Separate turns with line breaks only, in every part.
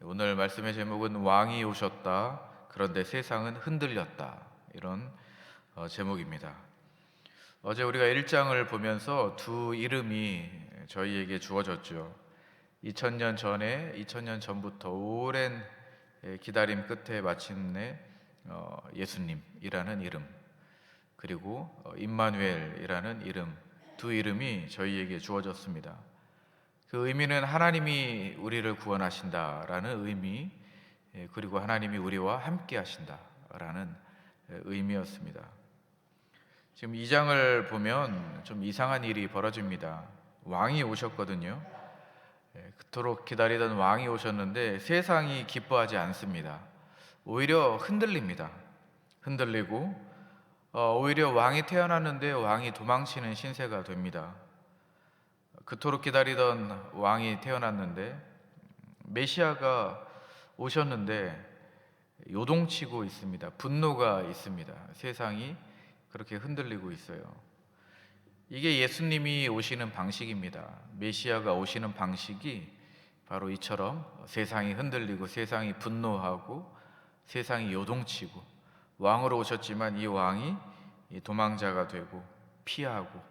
오늘 말씀의 제목은 왕이 오셨다. 그런데 세상은 흔들렸다. 이런 제목입니다. 어제 우리가 1장을 보면서 두 이름이 저희에게 주어졌죠. 2000년 전에 2000년 전부터 오랜 기다림 끝에 마침내 예수님이라는 이름, 그리고 임마누엘이라는 이름, 두 이름이 저희에게 주어졌습니다. 그 의미는 하나님이 우리를 구원하신다라는 의미, 그리고 하나님이 우리와 함께 하신다라는 의미였습니다. 지금 2장을 보면 좀 이상한 일이 벌어집니다. 왕이 오셨거든요. 그토록 기다리던 왕이 오셨는데 세상이 기뻐하지 않습니다. 오히려 흔들립니다. 흔들리고 오히려 왕이 태어났는데 왕이 도망치는 신세가 됩니다. 그토록 기다리던 왕이 태어났는데 메시아가 오셨는데 요동치고 있습니다. 분노가 있습니다. 세상이 그렇게 흔들리고 있어요. 이게 예수님이 오시는 방식입니다. 메시아가 오시는 방식이 바로 이처럼 세상이 흔들리고 세상이 분노하고 세상이 요동치고, 왕으로 오셨지만 이 왕이 도망자가 되고 피하고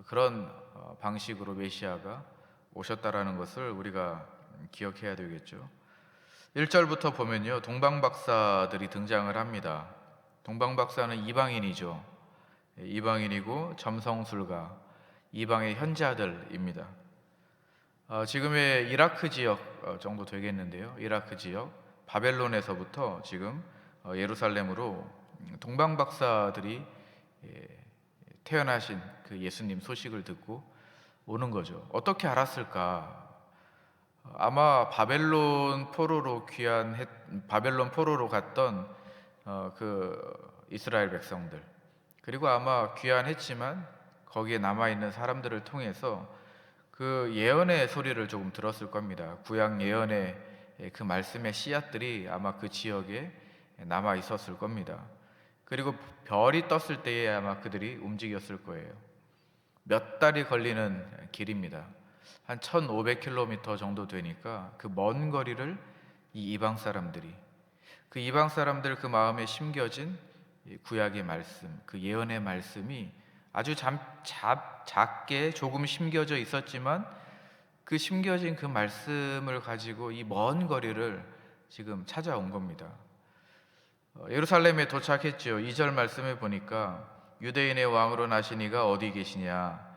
그런 방식으로 메시아가 오셨다라는 것을 우리가 기억해야 되겠죠. 1절부터 보면요, 동방박사들이 등장을 합니다. 동방박사는 이방인이죠. 이방인이고 점성술가, 이방의 현자들입니다. 지금의 이라크 지역 정도 되겠는데요. 이라크 지역 바벨론에서부터 지금 예루살렘으로 동방박사들이 태어나신 그 예수님 소식을 듣고 오는 거죠. 어떻게 알았을까? 아마 바벨론 포로로 갔던 그 이스라엘 백성들, 그리고 아마 귀환했지만 거기에 남아 있는 사람들을 통해서 그 예언의 소리를 조금 들었을 겁니다. 구약 예언의 그 말씀의 씨앗들이 아마 그 지역에 남아 있었을 겁니다. 그리고 별이 떴을 때에 아마 그들이 움직였을 거예요. 몇 달이 걸리는 길입니다. 한 1500km 정도 되니까 그 먼 거리를 이 이방 사람들이, 그 이방 사람들 그 마음에 심겨진 구약의 말씀, 그 예언의 말씀이 아주 작게 조금 심겨져 있었지만 그 심겨진 그 말씀을 가지고 이 먼 거리를 지금 찾아온 겁니다. 예루살렘에 도착했죠. 2절 말씀에 보니까 유대인의 왕으로 나신 이가 어디 계시냐?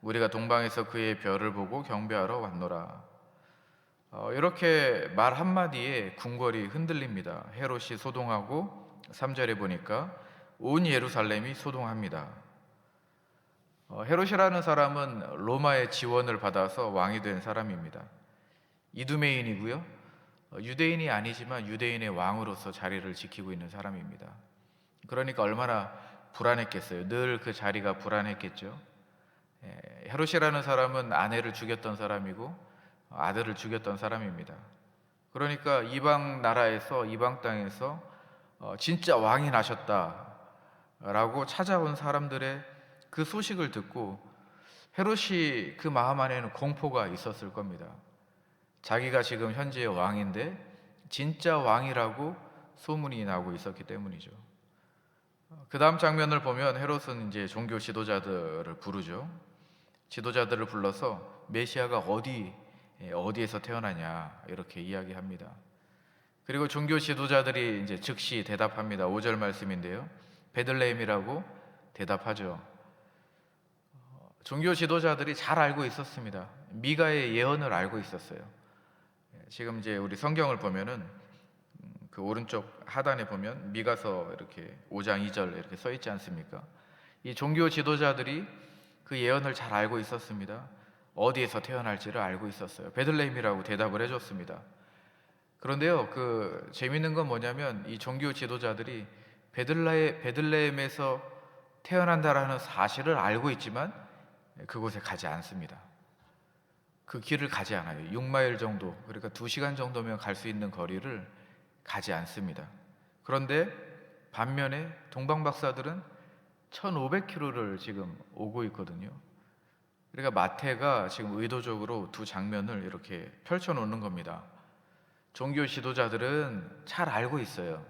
우리가 동방에서 그의 별을 보고 경배하러 왔노라. 이렇게 말 한마디에 궁궐이 흔들립니다. 헤롯이 소동하고 3절에 보니까 온 예루살렘이 소동합니다. 헤롯이라는 사람은 로마의 지원을 받아서 왕이 된 사람입니다. 이두메인이고요. 유대인이 아니지만 유대인의 왕으로서 자리를 지키고 있는 사람입니다. 그러니까 얼마나 불안했겠어요. 늘 그 자리가 불안했겠죠. 헤롯이라는 사람은 아내를 죽였던 사람이고 아들을 죽였던 사람입니다. 그러니까 이방 나라에서, 이방 땅에서 진짜 왕이 나셨다라고 찾아온 사람들의 그 소식을 듣고 헤롯이 그 마음 안에는 공포가 있었을 겁니다. 자기가 지금 현재의 왕인데 진짜 왕이라고 소문이 나고 있었기 때문이죠. 그 다음 장면을 보면 헤롯은 이제 종교 지도자들을 부르죠. 지도자들을 불러서 메시아가 어디에서 태어나냐 이렇게 이야기합니다. 그리고 종교 지도자들이 이제 즉시 대답합니다. 5절 말씀인데요, 베들레헴이라고 대답하죠. 종교 지도자들이 잘 알고 있었습니다. 미가의 예언을 알고 있었어요. 지금 이제 우리 성경을 보면은 그 오른쪽 하단에 보면 미가서 이렇게 5장 2절 이렇게 써 있지 않습니까? 이 종교 지도자들이 그 예언을 잘 알고 있었습니다. 어디에서 태어날지를 알고 있었어요. 베들레헴이라고 대답을 해줬습니다. 그런데요, 그 재밌는 건 뭐냐면 이 종교 지도자들이 베들레헴에서 태어난다라는 사실을 알고 있지만 그곳에 가지 않습니다. 그 길을 가지 않아요. 6마일 정도, 그러니까 2시간 정도면 갈 수 있는 거리를 가지 않습니다. 그런데 반면에 동방박사들은 1500km를 지금 오고 있거든요. 그러니까 마태가 지금 의도적으로 두 장면을 이렇게 펼쳐 놓는 겁니다. 종교 지도자들은 잘 알고 있어요.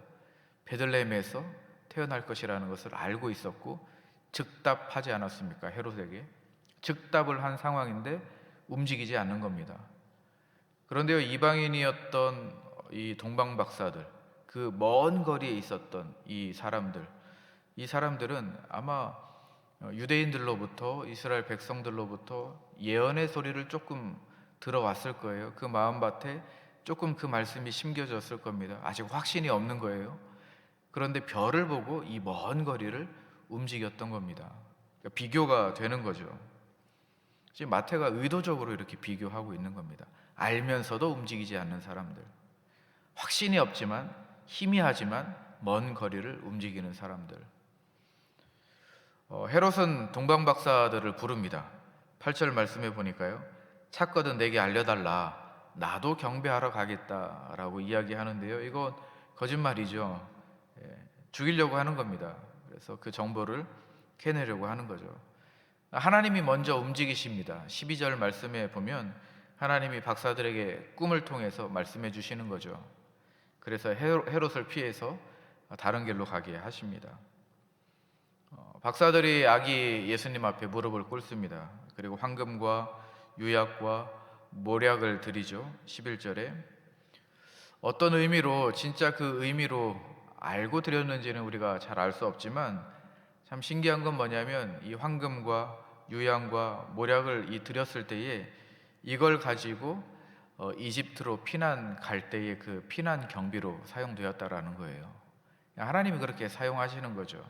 베들레헴에서 태어날 것이라는 것을 알고 있었고 즉답하지 않았습니까? 헤롯에게 즉답을 한 상황인데 움직이지 않는 겁니다. 그런데요, 이방인이었던 이 동방 박사들, 그 먼 거리에 있었던 이 사람들은 아마 유대인들로부터, 이스라엘 백성들로부터 예언의 소리를 조금 들어왔을 거예요. 그 마음밭에 조금 그 말씀이 심겨졌을 겁니다. 아직 확신이 없는 거예요. 그런데 별을 보고 이 먼 거리를 움직였던 겁니다. 그러니까 비교가 되는 거죠. 지금 마태가 의도적으로 이렇게 비교하고 있는 겁니다. 알면서도 움직이지 않는 사람들, 확신이 없지만 희미하지만 먼 거리를 움직이는 사람들. 헤롯은 동방 박사들을 부릅니다. 8절 말씀해 보니까요, 찾거든 내게 알려달라, 나도 경배하러 가겠다라고 이야기하는데요, 이거 거짓말이죠. 죽이려고 하는 겁니다. 그래서 그 정보를 캐내려고 하는 거죠. 하나님이 먼저 움직이십니다. 12절 말씀에 보면 하나님이 박사들에게 꿈을 통해서 말씀해 주시는 거죠. 그래서 헤롯을 피해서 다른 길로 가게 하십니다. 박사들이 아기 예수님 앞에 무릎을 꿇습니다. 그리고 황금과 유약과 모략을 드리죠. 11절에 어떤 의미로, 진짜 그 의미로 알고 드렸는지는 우리가 잘 알 수 없지만 참 신기한 건 뭐냐면 이 황금과 유향과 모략을 드렸을 때에 이걸 가지고 이집트로 피난 갈 때의 그 피난 경비로 사용되었다라는 거예요. 하나님이 그렇게 사용하시는 거죠.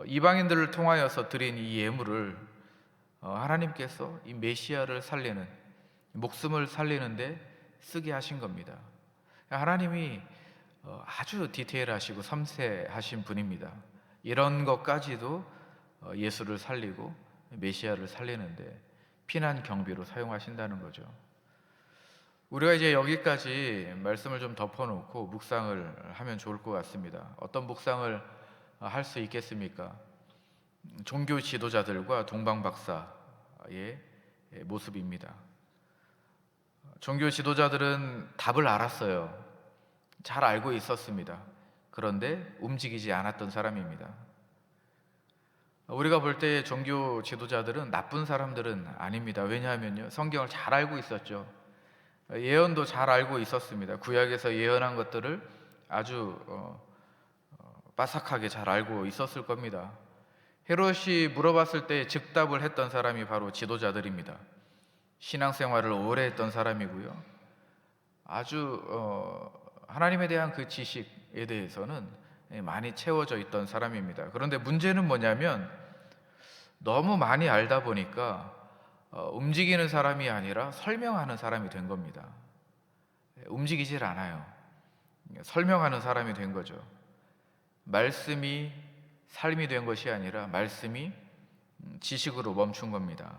이방인들을 통하여서 드린 이 예물을 하나님께서 이 메시아를 살리는, 목숨을 살리는데 쓰게 하신 겁니다. 하나님이 아주 디테일하시고 섬세하신 분입니다. 이런 것까지도 예수를 살리고 메시아를 살리는데 피난 경비로 사용하신다는 거죠. 우리가 이제 여기까지 말씀을 좀 덮어놓고 묵상을 하면 좋을 것 같습니다. 어떤 묵상을 할 수 있겠습니까? 종교 지도자들과 동방 박사의 모습입니다. 종교 지도자들은 답을 알았어요. 잘 알고 있었습니다. 그런데 움직이지 않았던 사람입니다. 우리가 볼 때 종교 지도자들은 나쁜 사람들은 아닙니다. 왜냐하면요, 성경을 잘 알고 있었죠. 예언도 잘 알고 있었습니다. 구약에서 예언한 것들을 아주 빠삭하게 잘 알고 있었을 겁니다. 헤롯이 물어봤을 때 즉답을 했던 사람이 바로 지도자들입니다. 신앙생활을 오래 했던 사람이고요. 아주 하나님에 대한 그 지식에 대해서는 많이 채워져 있던 사람입니다. 그런데 문제는 뭐냐면 너무 많이 알다 보니까 움직이는 사람이 아니라 설명하는 사람이 된 겁니다. 움직이질 않아요. 설명하는 사람이 된 거죠. 말씀이 삶이 된 것이 아니라 말씀이 지식으로 멈춘 겁니다.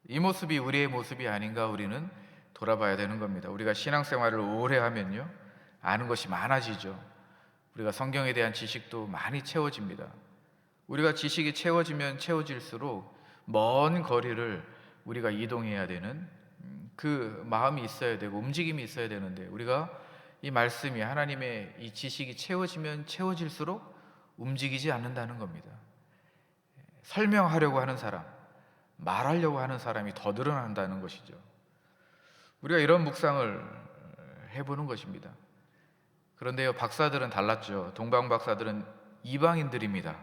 이 모습이 우리의 모습이 아닌가 우리는 돌아봐야 되는 겁니다. 우리가 신앙생활을 오래 하면요, 아는 것이 많아지죠. 우리가 성경에 대한 지식도 많이 채워집니다. 우리가 지식이 채워지면 채워질수록 먼 거리를 우리가 이동해야 되는 그 마음이 있어야 되고 움직임이 있어야 되는데, 우리가 이 말씀이, 하나님의 이 지식이 채워지면 채워질수록 움직이지 않는다는 겁니다. 설명하려고 하는 사람, 말하려고 하는 사람이 더 늘어난다는 것이죠. 우리가 이런 묵상을 해보는 것입니다. 그런데요, 박사들은 달랐죠. 동방 박사들은 이방인들입니다.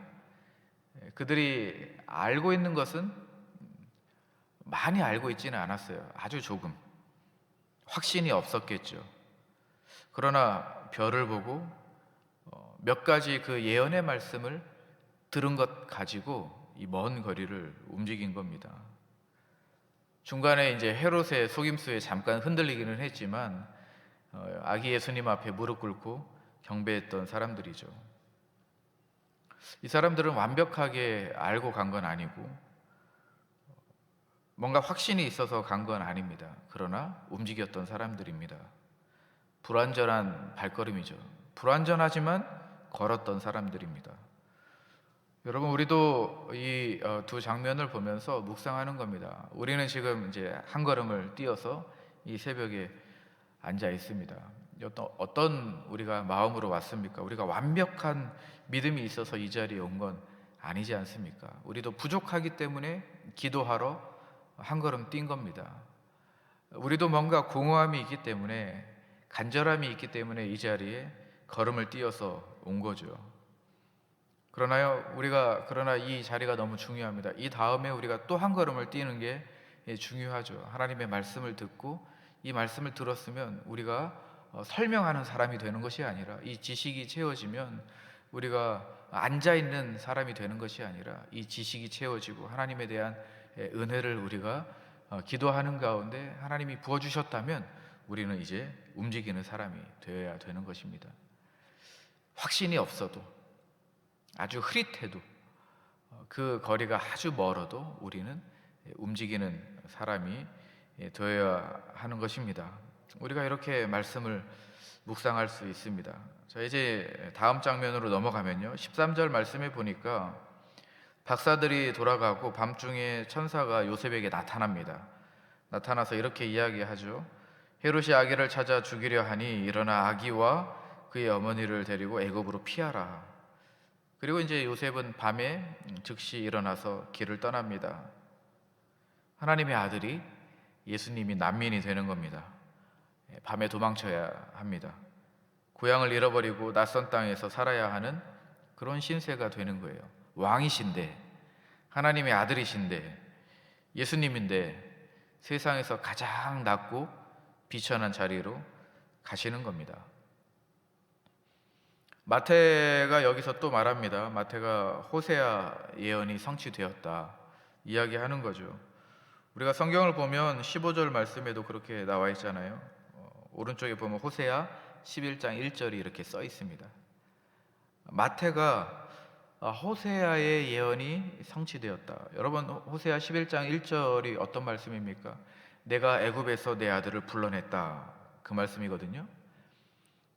그들이 알고 있는 것은 많이 알고 있지는 않았어요. 아주 조금. 확신이 없었겠죠. 그러나 별을 보고 몇 가지 그 예언의 말씀을 들은 것 가지고 이 먼 거리를 움직인 겁니다. 중간에 이제 헤롯의 속임수에 잠깐 흔들리기는 했지만 아기 예수님 앞에 무릎 꿇고 경배했던 사람들이죠. 이 사람들은 완벽하게 알고 간 건 아니고 뭔가 확신이 있어서 간 건 아닙니다. 그러나 움직였던 사람들입니다. 불완전한 발걸음이죠. 불완전하지만 걸었던 사람들입니다. 여러분, 우리도 이 두 장면을 보면서 묵상하는 겁니다. 우리는 지금 이제 한 걸음을 뛰어서 이 새벽에 앉아 있습니다. 어떤 우리가 마음으로 왔습니까? 우리가 완벽한 믿음이 있어서 이 자리에 온 건 아니지 않습니까? 우리도 부족하기 때문에 기도하러 한 걸음 뛴 겁니다. 우리도 뭔가 공허함이 있기 때문에, 간절함이 있기 때문에 이 자리에 걸음을 띄어서 온 거죠. 그러나 이 자리가 너무 중요합니다. 이 다음에 우리가 또 한 걸음을 뛰는 게 중요하죠. 하나님의 말씀을 듣고 이 말씀을 들었으면 우리가 설명하는 사람이 되는 것이 아니라, 이 지식이 채워지면 우리가 앉아 있는 사람이 되는 것이 아니라, 이 지식이 채워지고 하나님에 대한 은혜를 우리가 기도하는 가운데 하나님이 부어주셨다면 우리는 이제 움직이는 사람이 되어야 되는 것입니다. 확신이 없어도, 아주 흐릿해도, 그 거리가 아주 멀어도 우리는 움직이는 사람이 되어야 하는 것입니다. 우리가 이렇게 말씀을 묵상할 수 있습니다. 자, 이제 다음 장면으로 넘어가면요, 13절 말씀에 보니까 박사들이 돌아가고 밤중에 천사가 요셉에게 나타납니다. 나타나서 이렇게 이야기하죠. 헤롯이 아기를 찾아 죽이려 하니 일어나 아기와 그의 어머니를 데리고 애굽으로 피하라. 그리고 이제 요셉은 밤에 즉시 일어나서 길을 떠납니다. 하나님의 아들이, 예수님이 난민이 되는 겁니다. 밤에 도망쳐야 합니다. 고향을 잃어버리고 낯선 땅에서 살아야 하는 그런 신세가 되는 거예요. 왕이신데, 하나님의 아들이신데, 예수님인데 세상에서 가장 낮고 비천한 자리로 가시는 겁니다. 마태가 여기서 또 말합니다. 마태가 호세아 예언이 성취되었다 이야기하는 거죠. 우리가 성경을 보면 15절 말씀에도 그렇게 나와 있잖아요. 오른쪽에 보면 호세아 11장 1절이 이렇게 써 있습니다. 마태가 호세아의 예언이 성취되었다. 여러분, 호세아 11장 1절이 어떤 말씀입니까? 내가 애굽에서 내 아들을 불러냈다, 그 말씀이거든요.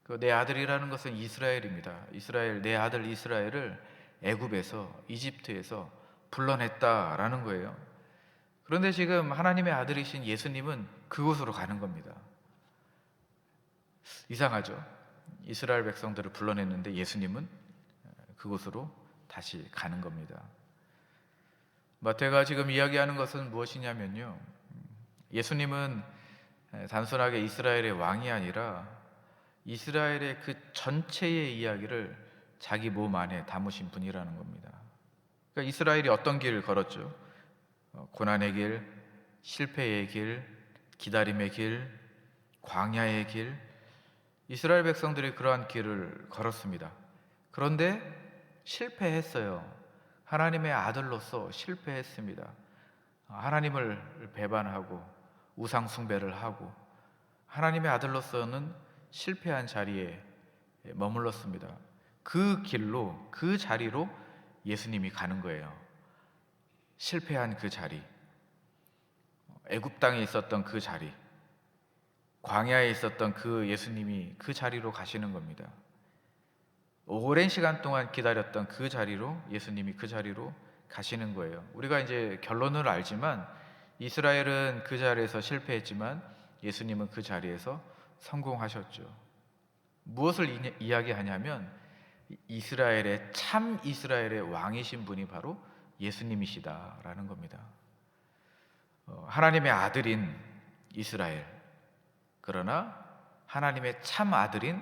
그 내 아들이라는 것은 이스라엘입니다. 이스라엘, 내 아들 이스라엘을 애굽에서, 이집트에서 불러냈다라는 거예요. 그런데 지금 하나님의 아들이신 예수님은 그곳으로 가는 겁니다. 이상하죠? 이스라엘 백성들을 불러냈는데 예수님은 그곳으로 다시 가는 겁니다. 마태가 지금 이야기하는 것은 무엇이냐면요, 예수님은 단순하게 이스라엘의 왕이 아니라 이스라엘의 그 전체의 이야기를 자기 몸 안에 담으신 분이라는 겁니다. 그러니까 이스라엘이 어떤 길을 걸었죠? 고난의 길, 실패의 길, 기다림의 길, 광야의 길, 이스라엘 백성들이 그러한 길을 걸었습니다. 그런데 실패했어요. 하나님의 아들로서 실패했습니다. 하나님을 배반하고 우상 숭배를 하고 하나님의 아들로서는 실패한 자리에 머물렀습니다. 그 길로, 그 자리로 예수님이 가는 거예요. 실패한 그 자리, 애굽 땅에 있었던 그 자리, 광야에 있었던 그 예수님이 그 자리로 가시는 겁니다. 오랜 시간 동안 기다렸던 그 자리로, 예수님이 그 자리로 가시는 거예요. 우리가 이제 결론을 알지만 이스라엘은 그 자리에서 실패했지만 예수님은 그 자리에서 성공하셨죠. 무엇을 이야기하냐면 이스라엘의, 참 이스라엘의 왕이신 분이 바로 예수님이시다라는 겁니다. 하나님의 아들인 이스라엘, 그러나 하나님의 참 아들인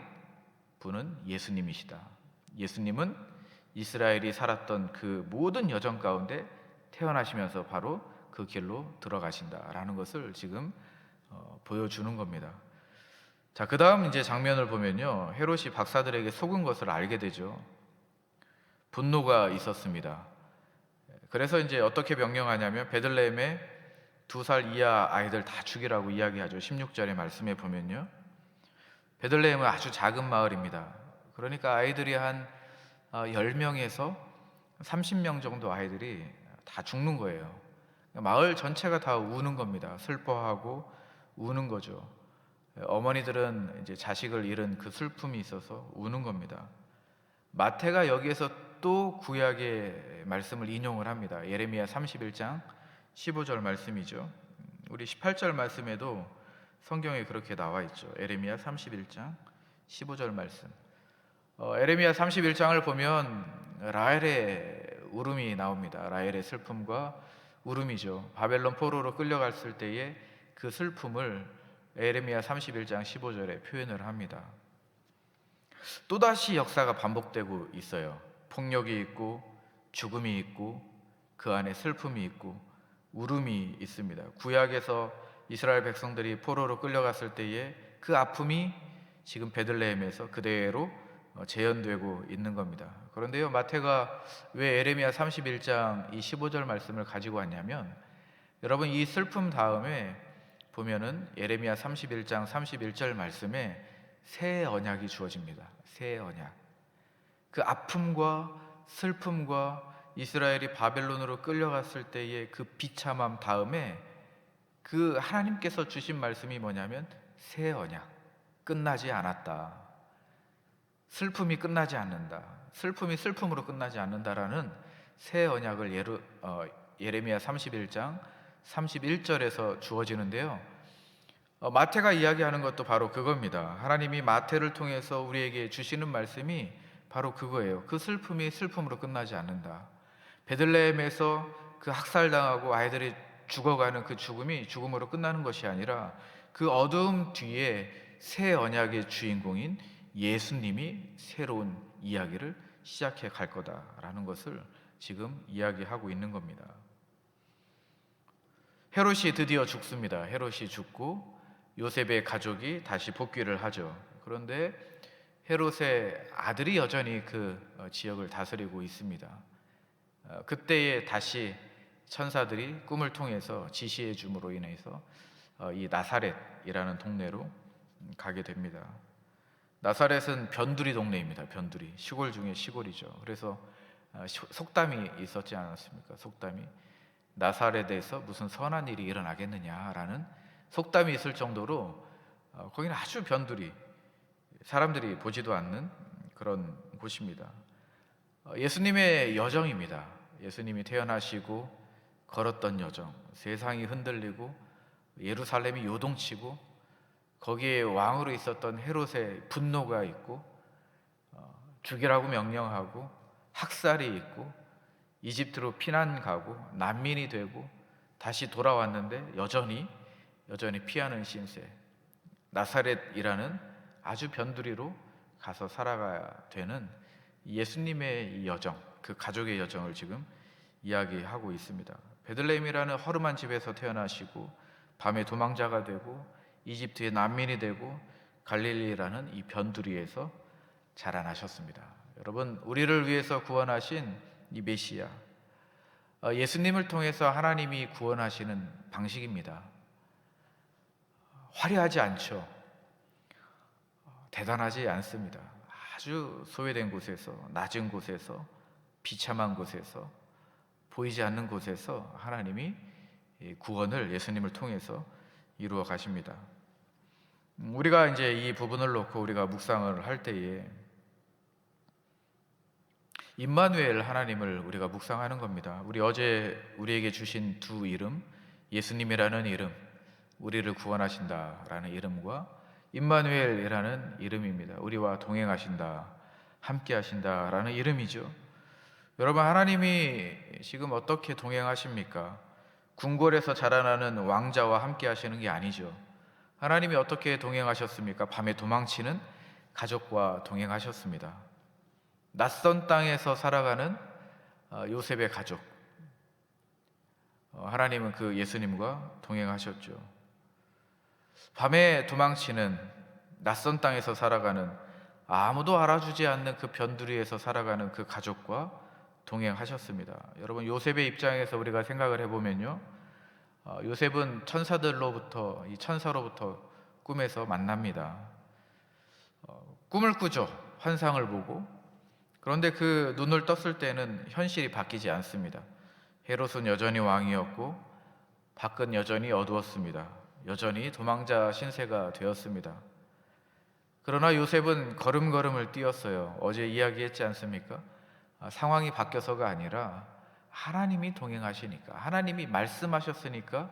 분은 예수님이시다. 예수님은 이스라엘이 살았던 그 모든 여정 가운데 태어나시면서 바로 그 길로 들어가신다라는 것을 지금 보여주는 겁니다. 자, 그 다음 이제 장면을 보면요, 헤롯이 박사들에게 속은 것을 알게 되죠. 분노가 있었습니다. 그래서 이제 어떻게 명령하냐면 베들레헴에 2살 이하 아이들 다 죽이라고 이야기하죠. 16절의 말씀에 보면요, 베들레헴은 아주 작은 마을입니다. 그러니까 아이들이 한 10명에서 30명 정도 아이들이 다 죽는 거예요. 마을 전체가 다 우는 겁니다. 슬퍼하고 우는 거죠. 어머니들은 이제 자식을 잃은 그 슬픔이 있어서 우는 겁니다. 마태가 여기에서 또 구약의 말씀을 인용을 합니다. 예레미야 31장 15절 말씀이죠. 우리 18절 말씀에도 성경에 그렇게 나와 있죠. 에레미야 31장 15절 말씀. 에레미야 31장을 보면 라헬의 울음이 나옵니다. 라헬의 슬픔과 울음이죠. 바벨론 포로로 끌려갔을 때의 그 슬픔을 에레미야 31장 15절에 표현을 합니다. 또다시 역사가 반복되고 있어요. 폭력이 있고 죽음이 있고 그 안에 슬픔이 있고 울음이 있습니다. 구약에서 이스라엘 백성들이 포로로 끌려갔을 때의 그 아픔이 지금 베들레헴에서 그대로 재현되고 있는 겁니다. 그런데요, 마태가 왜 에레미야 31장 이 15절 말씀을 가지고 왔냐면, 여러분 이 슬픔 다음에 보면은 에레미야 31장 31절 말씀에 새 언약이 주어집니다. 새 언약. 그 아픔과 슬픔과 이스라엘이 바벨론으로 끌려갔을 때의 그 비참함 다음에 그 하나님께서 주신 말씀이 뭐냐면 새 언약. 끝나지 않았다. 슬픔이 끝나지 않는다. 슬픔이 슬픔으로 끝나지 않는다라는 새 언약을 예레미야 31장 31절에서 주어지는데요. 마태가 이야기하는 것도 바로 그겁니다. 하나님이 마태를 통해서 우리에게 주시는 말씀이 바로 그거예요. 그 슬픔이 슬픔으로 끝나지 않는다. 베들레헴에서 그 학살당하고 아이들이 죽어가는 그 죽음이 죽음으로 끝나는 것이 아니라 그 어두움 뒤에 새 언약의 주인공인 예수님이 새로운 이야기를 시작해 갈 거다라는 것을 지금 이야기하고 있는 겁니다. 헤롯이 드디어 죽습니다. 헤롯이 죽고 요셉의 가족이 다시 복귀를 하죠. 그런데 헤롯의 아들이 여전히 그 지역을 다스리고 있습니다. 그때에 다시 천사들이 꿈을 통해서 지시해 줌으로 인해서 이 나사렛이라는 동네로 가게 됩니다. 나사렛은 변두리 동네입니다. 변두리, 시골 중에 시골이죠. 그래서 속담이 있었지 않았습니까? 속담이 나사렛에서 무슨 선한 일이 일어나겠느냐라는 속담이 있을 정도로 거기는 아주 변두리, 사람들이 보지도 않는 그런 곳입니다. 예수님의 여정입니다. 예수님이 태어나시고 걸었던 여정, 세상이 흔들리고 예루살렘이 요동치고 거기에 왕으로 있었던 헤롯의 분노가 있고 죽이라고 명령하고 학살이 있고 이집트로 피난 가고 난민이 되고 다시 돌아왔는데 여전히 피하는 신세, 나사렛이라는 아주 변두리로 가서 살아가야 되는 예수님의 이 여정, 그 가족의 여정을 지금 이야기하고 있습니다. 베들레헴이라는 허름한 집에서 태어나시고 밤에 도망자가 되고 이집트의 난민이 되고 갈릴리라는 이 변두리에서 자라나셨습니다. 여러분, 우리를 위해서 구원하신 이 메시아, 예수님을 통해서 하나님이 구원하시는 방식입니다. 화려하지 않죠. 대단하지 않습니다. 아주 소외된 곳에서, 낮은 곳에서, 비참한 곳에서, 보이지 않는 곳에서 하나님이 구원을 예수님을 통해서 이루어 가십니다. 우리가 이제 이 부분을 놓고 우리가 묵상을 할 때에 임마누엘 하나님을 우리가 묵상하는 겁니다. 우리 어제 우리에게 주신 두 이름, 예수님이라는 이름, 우리를 구원하신다라는 이름과 임마누엘이라는 이름입니다. 우리와 동행하신다, 함께 하신다라는 이름이죠. 여러분, 하나님이 지금 어떻게 동행하십니까? 궁궐에서 자라나는 왕자와 함께 하시는 게 아니죠. 하나님이 어떻게 동행하셨습니까? 밤에 도망치는 가족과 동행하셨습니다. 낯선 땅에서 살아가는 요셉의 가족, 하나님은 그 예수님과 동행하셨죠. 밤에 도망치는 낯선 땅에서 살아가는 아무도 알아주지 않는 그 변두리에서 살아가는 그 가족과 동행하셨습니다. 여러분, 요셉의 입장에서 우리가 생각을 해보면요, 요셉은 천사들로부터, 이 천사로부터 꿈에서 만납니다. 꿈을 꾸죠. 환상을 보고. 그런데 그 눈을 떴을 때는 현실이 바뀌지 않습니다. 헤롯은 여전히 왕이었고 밖은 여전히 어두웠습니다. 여전히 도망자 신세가 되었습니다. 그러나 요셉은 걸음걸음을 뛰었어요. 어제 이야기했지 않습니까? 상황이 바뀌어서가 아니라 하나님이 동행하시니까, 하나님이 말씀하셨으니까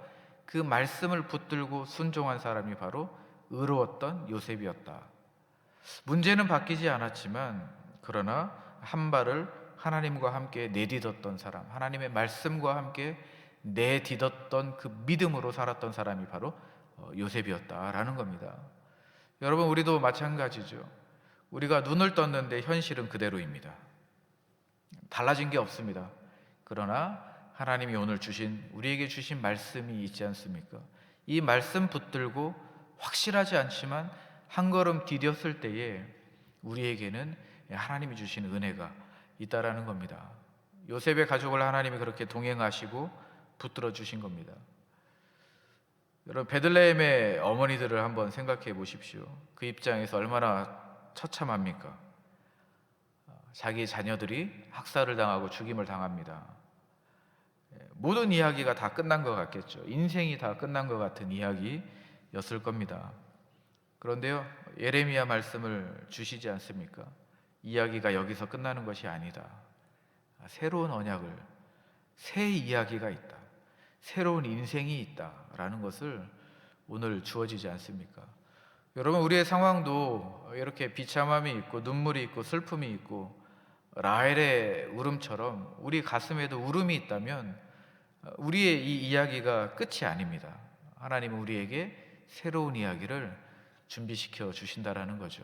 그 말씀을 붙들고 순종한 사람이 바로 의로웠던 요셉이었다. 문제는 바뀌지 않았지만 그러나 한 발을 하나님과 함께 내딛었던 사람, 하나님의 말씀과 함께 내딛었던 그 믿음으로 살았던 사람이 바로 요셉이었다라는 겁니다. 여러분, 우리도 마찬가지죠. 우리가 눈을 떴는데 현실은 그대로입니다. 달라진 게 없습니다. 그러나 하나님이 오늘 우리에게 주신 말씀이 있지 않습니까? 이 말씀 붙들고 확실하지 않지만 한 걸음 디뎠을 때에 우리에게는 하나님이 주신 은혜가 있다라는 겁니다. 요셉의 가족을 하나님이 그렇게 동행하시고 붙들어 주신 겁니다. 여러분, 베들레헴의 어머니들을 한번 생각해 보십시오. 그 입장에서 얼마나 처참합니까? 자기 자녀들이 학살을 당하고 죽임을 당합니다. 모든 이야기가 다 끝난 것 같겠죠. 인생이 다 끝난 것 같은 이야기였을 겁니다. 그런데요, 예레미야 말씀을 주시지 않습니까? 이야기가 여기서 끝나는 것이 아니다. 새로운 언약을, 새 이야기가 있다. 새로운 인생이 있다라는 것을 오늘 주어지지 않습니까? 여러분, 우리의 상황도 이렇게 비참함이 있고 눈물이 있고 슬픔이 있고 라헬의 울음처럼 우리 가슴에도 울음이 있다면 우리의 이 이야기가 끝이 아닙니다. 하나님은 우리에게 새로운 이야기를 준비시켜 주신다라는 거죠.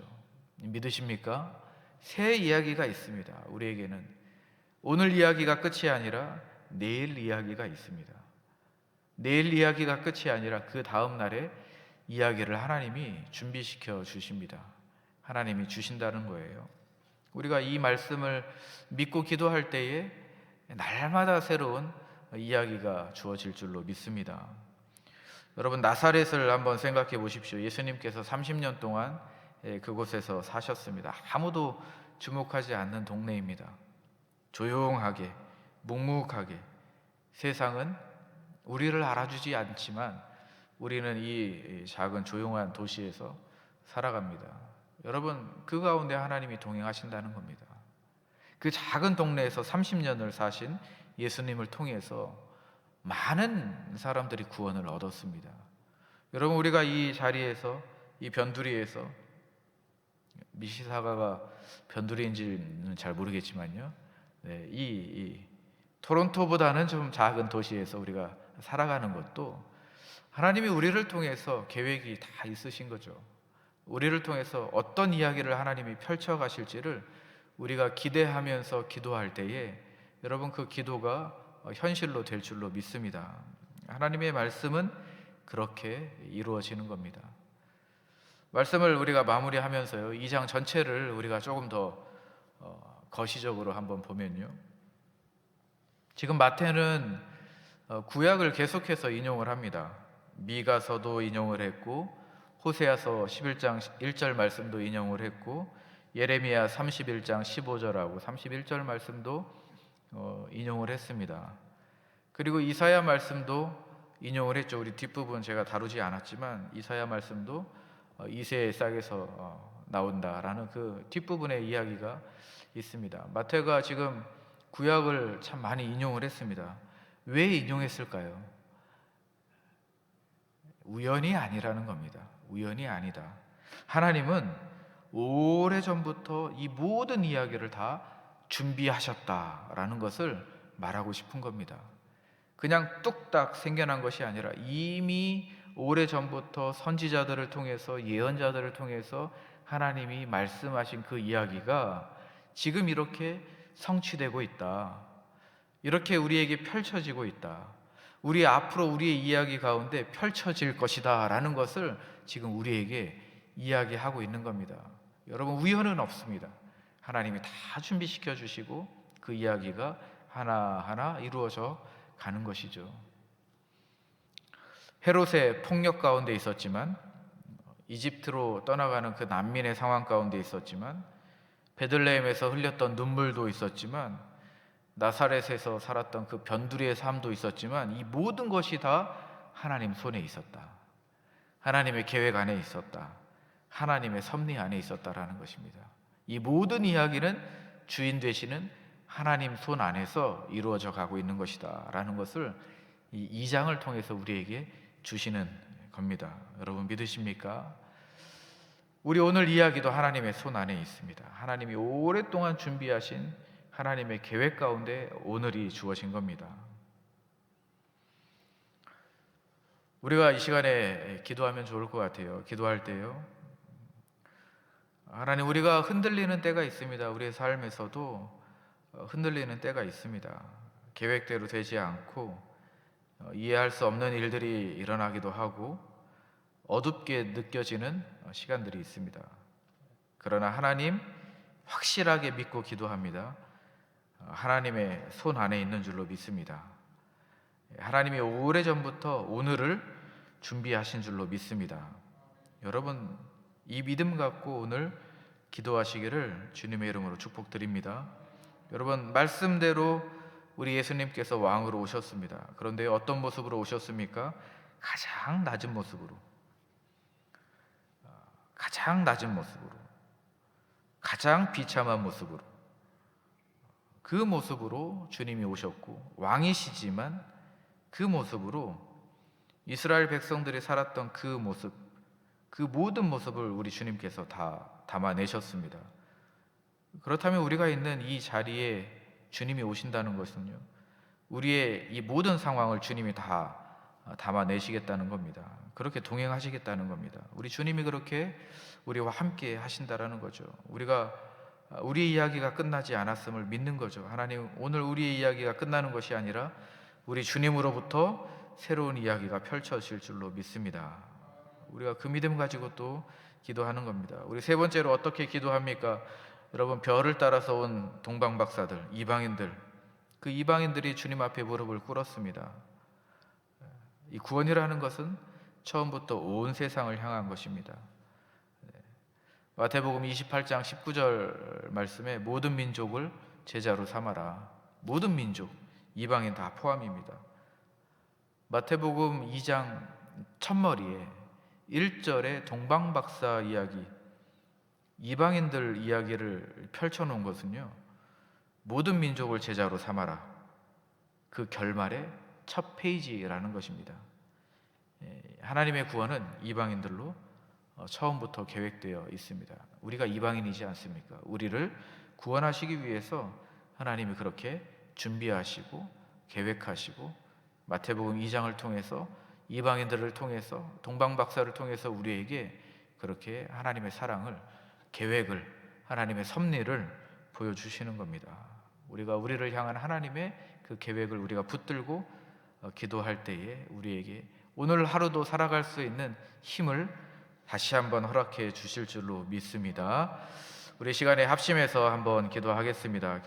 믿으십니까? 새 이야기가 있습니다. 우리에게는 오늘 이야기가 끝이 아니라 내일 이야기가 있습니다. 내일 이야기가 끝이 아니라 그 다음 날에 이야기를 하나님이 준비시켜 주십니다. 하나님이 주신다는 거예요. 우리가 이 말씀을 믿고 기도할 때에 날마다 새로운 이야기가 주어질 줄로 믿습니다. 여러분, 나사렛을 한번 생각해 보십시오. 예수님께서 30년 동안 그곳에서 사셨습니다. 아무도 주목하지 않는 동네입니다. 조용하게, 묵묵하게, 세상은 우리를 알아주지 않지만 우리는 이 작은 조용한 도시에서 살아갑니다. 여러분, 그 가운데 하나님이 동행하신다는 겁니다. 그 작은 동네에서 30년을 사신 예수님을 통해서 많은 사람들이 구원을 얻었습니다. 여러분, 우리가 이 자리에서, 이 변두리에서, 미시사가가 변두리인지는 잘 모르겠지만요, 이 토론토보다는 좀 작은 도시에서 우리가 살아가는 것도 하나님이 우리를 통해서 계획이 다 있으신 거죠. 우리를 통해서 어떤 이야기를 하나님이 펼쳐 가실지를 우리가 기대하면서 기도할 때에 여러분, 그 기도가 현실로 될 줄로 믿습니다. 하나님의 말씀은 그렇게 이루어지는 겁니다. 말씀을 우리가 마무리하면서요, 2장 전체를 우리가 조금 더 거시적으로 한번 보면요, 지금 마태는 구약을 계속해서 인용을 합니다. 미가서도 인용을 했고 호세아서 11장 1절 말씀도 인용을 했고 예레미야 31장 15절하고 31절 말씀도 인용을 했습니다. 그리고 이사야 말씀도 인용을 했죠. 우리 뒷부분 제가 다루지 않았지만 이사야 말씀도 이새의 싹에서 나온다라는 그 뒷부분의 이야기가 있습니다. 마태가 지금 구약을 참 많이 인용을 했습니다. 왜 인용했을까요? 우연이 아니라는 겁니다. 우연이 아니다. 하나님은 오래전부터 이 모든 이야기를 다 준비하셨다라는 것을 말하고 싶은 겁니다. 그냥 뚝딱 생겨난 것이 아니라 이미 오래전부터 선지자들을 통해서, 예언자들을 통해서 하나님이 말씀하신 그 이야기가 지금 이렇게 성취되고 있다. 이렇게 우리에게 펼쳐지고 있다. 우리 앞으로 우리의 이야기 가운데 펼쳐질 것이다 라는 것을 지금 우리에게 이야기하고 있는 겁니다. 여러분, 우연은 없습니다. 하나님이 다 준비시켜 주시고 그 이야기가 하나하나 이루어져 가는 것이죠. 헤롯의 폭력 가운데 있었지만, 이집트로 떠나가는 그 난민의 상황 가운데 있었지만, 베들레헴에서 흘렸던 눈물도 있었지만, 나사렛에서 살았던 그 변두리의 삶도 있었지만, 이 모든 것이 다 하나님 손에 있었다. 하나님의 계획 안에 있었다. 하나님의 섭리 안에 있었다라는 것입니다. 이 모든 이야기는 주인 되시는 하나님 손 안에서 이루어져 가고 있는 것이다 라는 것을 이 2장을 통해서 우리에게 주시는 겁니다. 여러분 믿으십니까? 우리 오늘 이야기도 하나님의 손 안에 있습니다. 하나님이 오랫동안 준비하신 하나님의 계획 가운데 오늘이 주어진 겁니다. 우리가 이 시간에 기도하면 좋을 것 같아요. 기도할 때요, 하나님, 우리가 흔들리는 때가 있습니다. 우리의 삶에서도 흔들리는 때가 있습니다. 계획대로 되지 않고 이해할 수 없는 일들이 일어나기도 하고 어둡게 느껴지는 시간들이 있습니다. 그러나 하나님 확실하게 믿고 기도합니다. 하나님의 손 안에 있는 줄로 믿습니다. 하나님이 오래전부터 오늘을 준비하신 줄로 믿습니다. 여러분, 이 믿음 갖고 오늘 기도하시기를 주님의 이름으로 축복드립니다. 여러분, 말씀대로 우리 예수님께서 왕으로 오셨습니다. 그런데 어떤 모습으로 오셨습니까? 가장 낮은 모습으로, 가장 낮은 모습으로, 가장 비참한 모습으로, 그 모습으로 주님이 오셨고, 왕이시지만 그 모습으로 이스라엘 백성들이 살았던 그 모습, 그 모든 모습을 우리 주님께서 다 담아내셨습니다. 그렇다면 우리가 있는 이 자리에 주님이 오신다는 것은요, 우리의 이 모든 상황을 주님이 다 담아내시겠다는 겁니다. 그렇게 동행하시겠다는 겁니다. 우리 주님이 그렇게 우리와 함께 하신다라는 거죠. 우리가 우리 이야기가 끝나지 않았음을 믿는 거죠. 하나님, 오늘 우리의 이야기가 끝나는 것이 아니라 우리 주님으로부터 새로운 이야기가 펼쳐질 줄로 믿습니다. 우리가 그 믿음 가지고 또 기도하는 겁니다. 우리 세 번째로 어떻게 기도합니까? 여러분, 별을 따라서 온 동방박사들, 이방인들, 그 이방인들이 주님 앞에 무릎을 꿇었습니다. 이 구원이라는 것은 처음부터 온 세상을 향한 것입니다. 마태복음 28장 19절 말씀에 모든 민족을 제자로 삼아라. 모든 민족, 이방인 다 포함입니다. 마태복음 2장 첫머리에 1절에 동방박사 이야기, 이방인들 이야기를 펼쳐놓은 것은요, 모든 민족을 제자로 삼아라, 그 결말의 첫 페이지라는 것입니다. 하나님의 구원은 이방인들로 처음부터 계획되어 있습니다. 우리가 이방인이지 않습니까? 우리를 구원하시기 위해서 하나님이 그렇게 준비하시고 계획하시고 마태복음 2장을 통해서 이방인들을 통해서 동방박사를 통해서 우리에게 그렇게 하나님의 사랑을, 계획을, 하나님의 섭리를 보여주시는 겁니다. 우리가 우리를 향한 하나님의 그 계획을 우리가 붙들고 기도할 때에 우리에게 오늘 하루도 살아갈 수 있는 힘을 다시 한번 허락해 주실 줄로 믿습니다. 우리 시간에 합심해서 한번 기도하겠습니다.